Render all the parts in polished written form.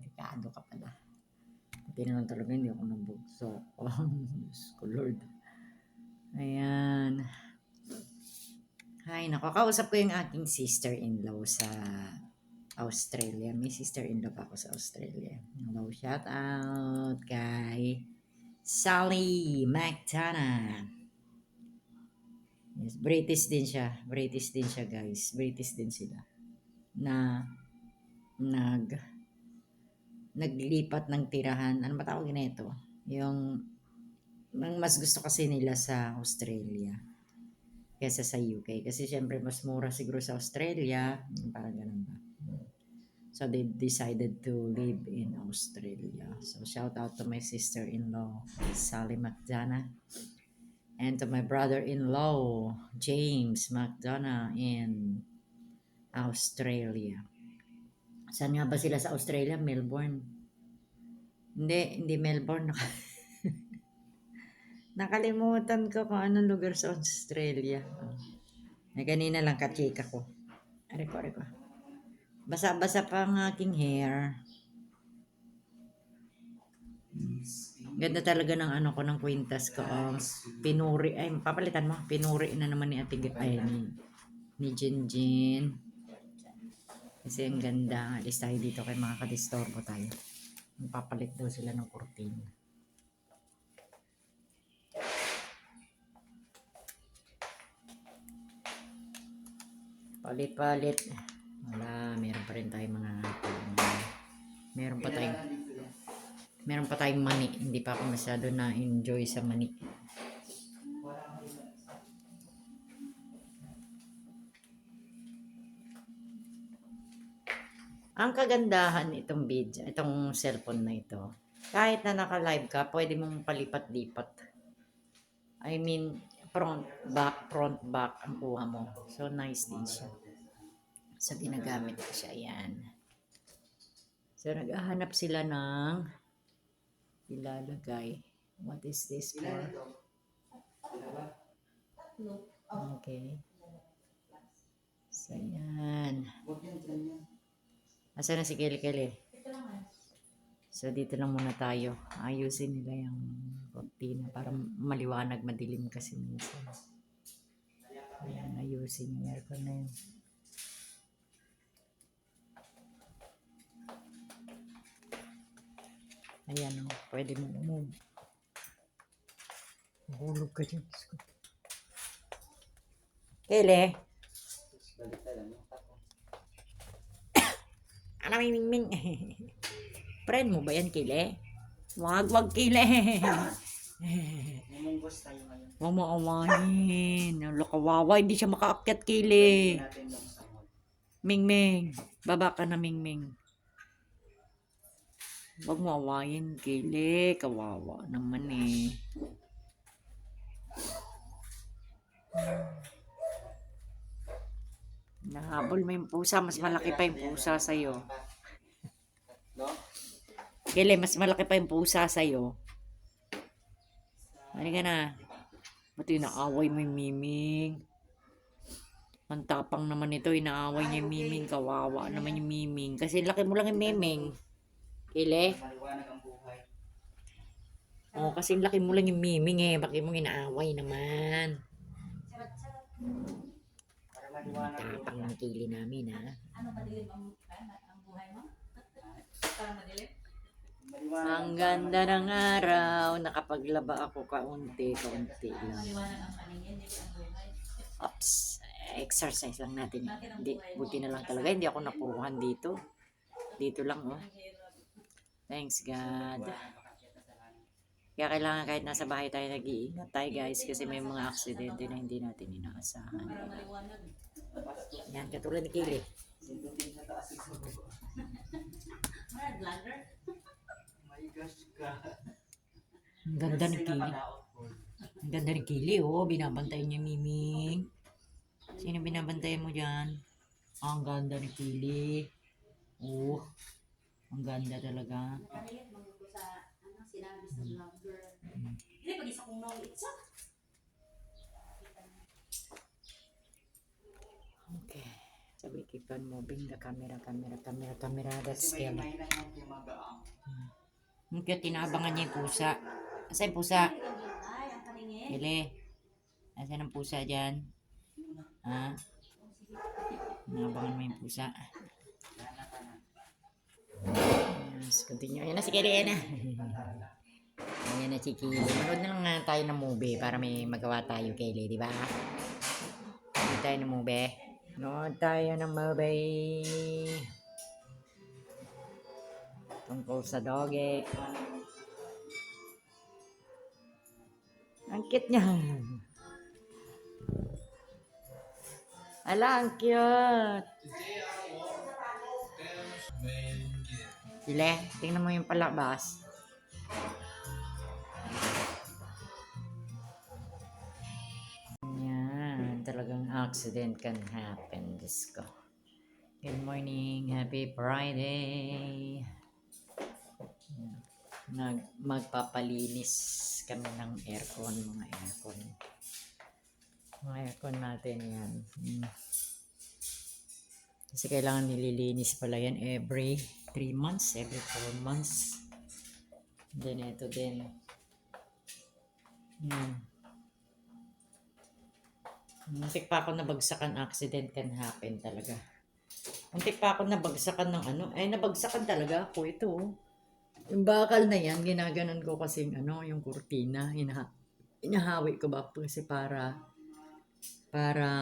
delikado ka pala. Hindi naman talaga, hindi ako nabugso. Oh, Diyos ko Lord. Ayan. Ay, nakakausap ko yung aking sister-in-law sa Australia. May sister-in-law pa ako sa Australia. Hello, shout out kay Sally McDonough. Yes, British din siya. British din siya, guys. British din sila. Na naglipat ng tirahan. Ano ba tawag na ito? Yung mas gusto kasi nila sa Australia kaysa sa UK. Kasi syempre mas mura siguro sa Australia. Parang ganun ba. So they decided to live in Australia. So shout out to my sister-in-law, Sally McDonough. And to my brother-in-law, James McDonough in Australia. Saan nga ba sila sa Australia? Melbourne. Hindi Melbourne. Nakalimutan ko kung anong lugar sa Australia. Kanina lang kachika ko. Areko. Basa-basa pa ang aking hair. Ganda talaga ng ano ko, ng kwintas ko. Pinuri, ay papalitan mo. Pinuri na naman ni Ate, ni Jinjin. Kasi ang ganda. Alis tayo dito kay makakadistorbo tayo. Papalit daw sila ng kurtina. Palit. Wala, meron pa rin tayong mga meron pa tayong mani. Hindi pa ako masyado na-enjoy sa mani. Ang kagandahan itong video, itong cellphone na ito, kahit na naka-live ka, pwede mong palipat-lipat. I mean, front, back ang kuha mo. So, nice din siya. So, ginagamit ko siya. Ayan. So, naghahanap sila ng ilalagay. What is this for? Okay. So, ayan. Asa na si Kelly? So, dito lang muna tayo. Ayusin nila yung kurtina para maliwanag, madilim kasi minsan. Ayan, ayusin yung aircon na yun. Ayan o, pwede mo move. Hulog ka dyan. Kelly? Ano ming Friend mo ba yan, Kile? Wag, Kile. Mumunggos tayo ngayon. Huwag mo awahin. Kawawa, hindi siya makaakyat, Kile. Ming. Baba ka na, Ming. Huwag mo awahin, Kile. Kawawa naman eh. Nahabol mo yung pusa. Mas malaki pa yung pusa sa'yo. Kile, mas malaki pa yung pusa sa'yo. Ano ka na? Ba't inaaway mo yung Miming? Ang tapang naman ito, inaaway niya yung Miming. Kawawa naman yung Miming. Kasi laki mo lang yung Miming. Kile? Oh, kasi laki mo lang yung Miming eh. Bakit mo inaaway naman? Ang tapang ng Kili namin ha. Ano madilim ang buhay mo? Parang madilim? Ang ganda ng araw. Nakapaglaba ako kaunti lang. Maliwanag ang paningin, hindi ang buhay. Oops. Exercise lang natin. Buti na lang talaga. Hindi ako napuruhan dito. Dito lang oh. Thanks God. Kaya kailangan kahit nasa bahay tayo nag-iingat tayo guys. Kasi may mga aksidente na hindi natin inaasahan. Yan, katulad ni Kili. Ang ganda ni Kili. Ang ganda ni Kili, oh. Binabantayan niya Miming. Sino binabantayan mo dyan? Oh, ang ganda ni Kili. Oh, ang ganda talaga. Okay. So we keep on moving the camera. That's scary. Ang cute, tinaabangan niya yung pusa. Asa yung pusa? Ay, ang kaningin. Pili. Asa ng pusa dyan? Ha? Tinaabangan mo yung pusa. Yes, continue. Ayan na si Kelly, ayan na. Ayan na si Kelly. Manood na lang nga tayo ng movie para may magawa tayo, Kelly, di ba? Manood tayo ng movie. Manood tayo ng movie. Tungkol sa doggy. Ang cute niya. Ala, ang cute. Sile, tingnan mo yung palabas. Yan, talagang accident can happen. Diyos ko. Good morning, happy Friday. Magpapalinis kami ng aircon, mga aircon. Mga aircon natin yan. Kasi kailangan nililinis pala yan every 3 months, every 4 months. Then ito din. Muntik pa ako nabagsakan, accident can happen talaga. Muntik pa ako nabagsakan ng ano, nabagsakan talaga ako ito. Yung bakal na yan, ginaganon ko kasing yung kurtina, inahawi ko ba kasi para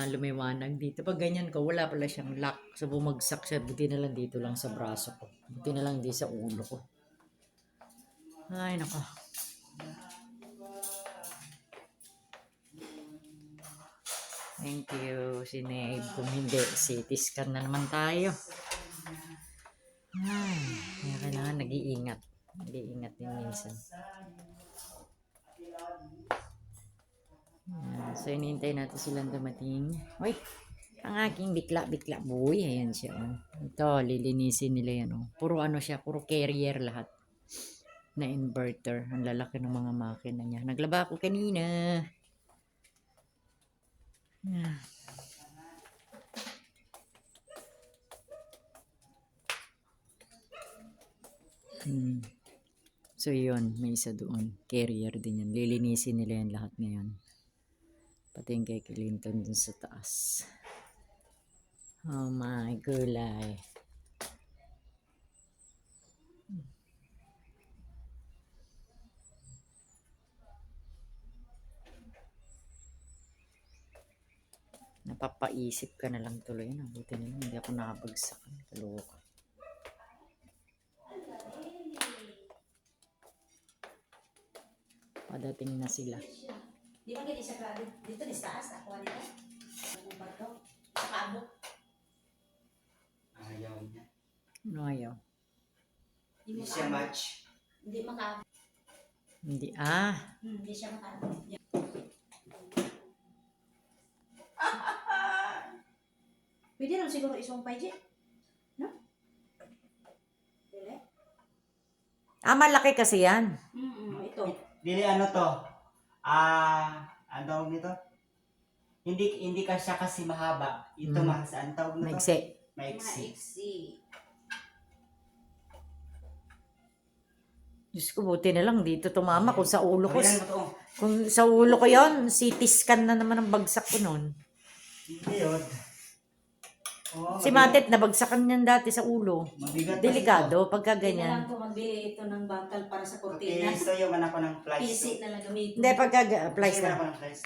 lumiwanag dito. Pag ganyan ko, wala pala siyang lock. So bumagsak siya, buti na lang dito lang sa braso ko. Buti na lang di sa ulo ko. Ay, nako. Thank you, Sineib. Kung hindi, CT scan na naman tayo. Ay, kaya kailangan nag-iingat. Nag-iingat din minsan. So, inintay natin silang dumating. Uy, ang aking bikla-bikla boy. Ayan siya. Ito, lilinisin nila yan. Puro siya, puro carrier lahat. Na inverter. Ang lalaki ng mga makina niya. Naglaba ako kanina. So yun, may isa doon. Carrier din yan. Lilinisin nila yan lahat ngayon. Pati yung kay Clinton dun sa taas. Oh my gulay. Napapaisip ka na lang tuloy. Buti na lang, hindi ako nakabagsak. Kaloka. Padating na sila. Di ba ganyan siya dito ni taas ako dito? Nagumpat to. Sa kabok. Ayaw niya. Ano ayaw? Hindi siya match. Hindi makabok. Hindi. Hindi siya makabok. Pwede lang siguro isumpay dyan. No? Dili? Malaki kasi yan. Ito. Dili ano to? Ano tawag nito? Hindi ka siya kasi mahaba. Ito ang tawag nito? Maigsi. Maiksi. Maiksi. Diyos ko, buti na lang dito tumama. Kung sa ulo ko, Ayan mo to. kung sa ulo ko yon, CT scan na naman ang bagsak ko nun. Hindi yun. Oh, Si Matet, nabagsakan niyan dati sa ulo. Mabigat pa Delikado, pagka Kailangan ganyan. ko magbili ito ng bangkal para sa ito. kortina. Okay, so yung anak ko ng flies. PC na lang gamitin. Hindi, plies Yung na. anak ko ng flies.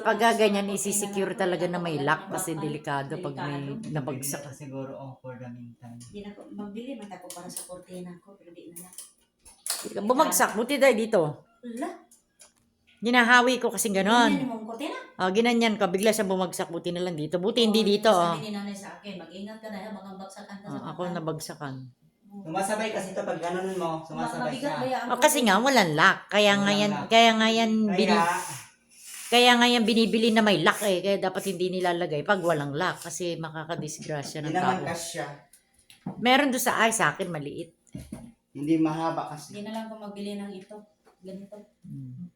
Pagka ganyan, isi-secure talaga na may lock kasi delikado pag may nabagsak. Ito siguro for the meantime. Hindi na ko magbili man ako para sa kortina ko, pero di na lang. Bumagsak, buti dahil dito. Wala. Ginahawi ko kasi ganon. Ganyan mo ang kortina. Ginanyan ka, bigla siya bumagsak, buti na lang dito. Buti hindi dito. Sabi ni nanay sa akin, mag-ingat ka na, mga bagsakan ka sa Ako nabagsakan. Sumasabay kasi ito pag ganun mo, sumasabay Mabigat ba siya. yan? Kasi nga, walang lock. Kaya nga yan binibili na may lock eh. Kaya dapat hindi nilalagay pag walang lock. Kasi makakadisgrasya ng Hindi naman tao. kasya. Meron doon sa akin maliit. Hindi mahaba kasi. Hindi na lang ako magbili ng ito. Ganito.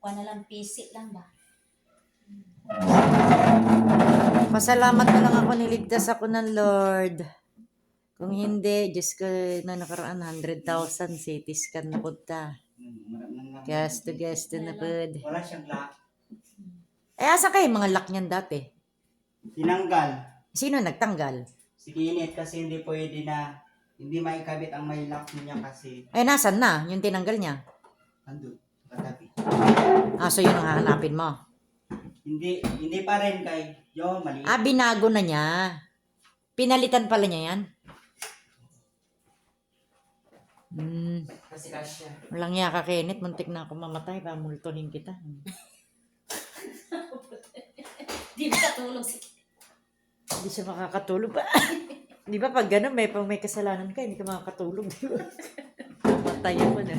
Kuha na lang PC lang ba? Pasalamat na lang ako, niligtas ako ng Lord. Kung hindi, Diyos ko, na nakaraan, 100,000 CT scan na punta. Gasto na po. Wala siyang lock. Eh, asa kayo mga lock niyan dati? Tinanggal. Sino nagtanggal? Si Kinit kasi hindi pwede na, hindi maikabit ang may lock niya kasi Eh, nasan na? Yung tinanggal niya? andun, katabi. Ah, so yun ang hahanapin mo. Hindi pa rin kay yung maliit. Ah, binago na niya. Pinalitan pala niya yan? Kasi kasya. Walang yaka, Kenneth. Muntik na ako mamatay. Pamultuhin kita. Di nakatulog si Hindi siya makakatulog pa. Di ba pag gano'n, may kasalanan ka, hindi ka makakatulog. Di ba? Matay mo na.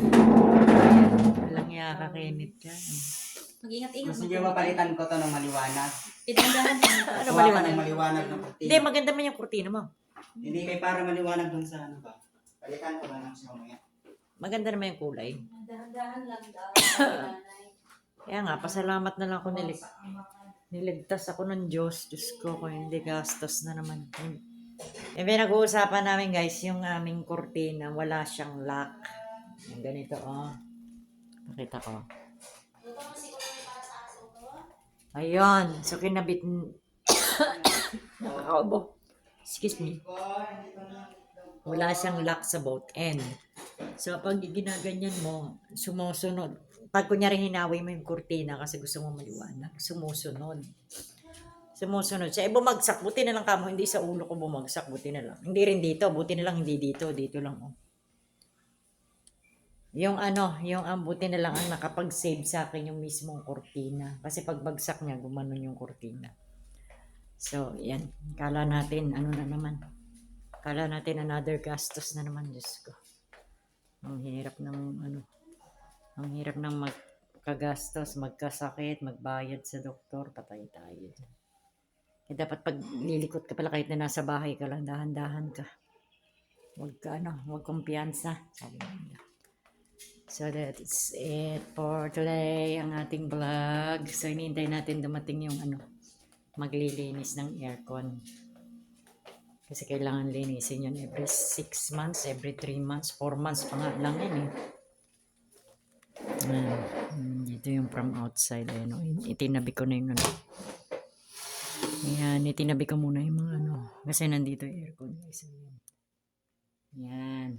Walang yaka, Kenneth ka. Mag-ingat-ingat. Gusto niyo mapalitan ko to ng maliwanag. Itandahan din ito. Ano Kuha ka maliwanag? ng maliwanag ng kurtina. Hindi, maganda man yung kurtina mo. Hindi kay para maliwanag dun sa ano ba. Palitan ko ba lang siya mamaya. Maganda naman yung kulay. Dahan-dahan lang daw. Nanay. Kaya nga, pasalamat na lang ako niligtas ako ng Diyos. Diyos ko, kung hindi gastos na naman. Yung pinag-uusapan namin guys, yung aming kurtina, wala siyang lock. Yung ganito, oh. Pakita ko. Luto mo siguro yung para sa aso to. Ayun. So, kinabit. Nakakaubo. Excuse me. Wala siyang lock sa both end. So, pag ginaganyan mo, sumusunod. Pag kunyari hinawi mo yung kurtina kasi gusto mo maliwanag, sumusunod. Sumusunod siya. Eh, bumagsak. Buti na lang kamo. Hindi sa ulo ko bumagsak. Buti na lang. Hindi rin dito. Buti na lang hindi dito. Dito lang, oh. Yung buti na lang ang nakapag-save sa akin yung mismong kurtina. Kasi pag bagsak niya, gumanon yung kurtina. So, yan. Kala natin, ano na naman. Kala natin another gastos na naman, Diyos ko. Ang hirap ng magkagastos, magkasakit, magbayad sa doktor, patay tayo. Kaya dapat pag lilikot ka pala kahit na nasa bahay ka lang, dahan-dahan ka. Huwag kumpiyansa. Sabi nila. So that is it for today, ang ating vlog. So hinihintay natin dumating yung maglilinis ng aircon. Kasi kailangan linisin yun every 6 months, every 3 months, 4 months pa nga lang yun eh. Ito yung from outside. Ayan, itinabi ko na yung Ayan, itinabi ko muna yung mga kasi nandito yung aircon. Guys. Yan.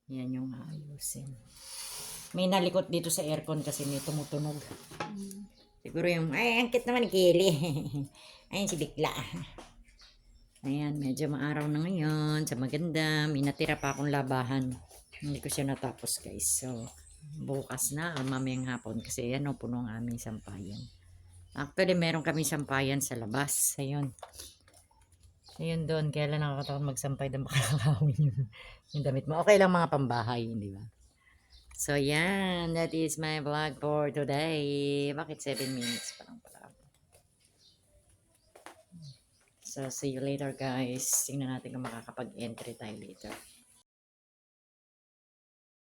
Yan yung ayusin. May nalikot dito sa aircon kasi may tumutunog. Siguro yung, ay, angkit naman ni Kili. Ayun si Bikla. Ayan, medyo maaraw na ngayon. Sa maganda. May natira pa akong labahan. Hindi ko siya natapos guys. So, bukas na o mamayang hapon. Kasi yan o, puno ang aming sampayan. Actually, meron kami sampayan sa labas. Ayun. Ayun doon. Kaya lang nakakatakot magsampay doon. Baka nakakawin yung damit mo. Okay lang mga pambahay, di ba? So, yan. That is my vlog for today. Bakit 7 minutes pa lang pala? So, see you later guys. Tingnan natin kung makakapag-entry tayo later.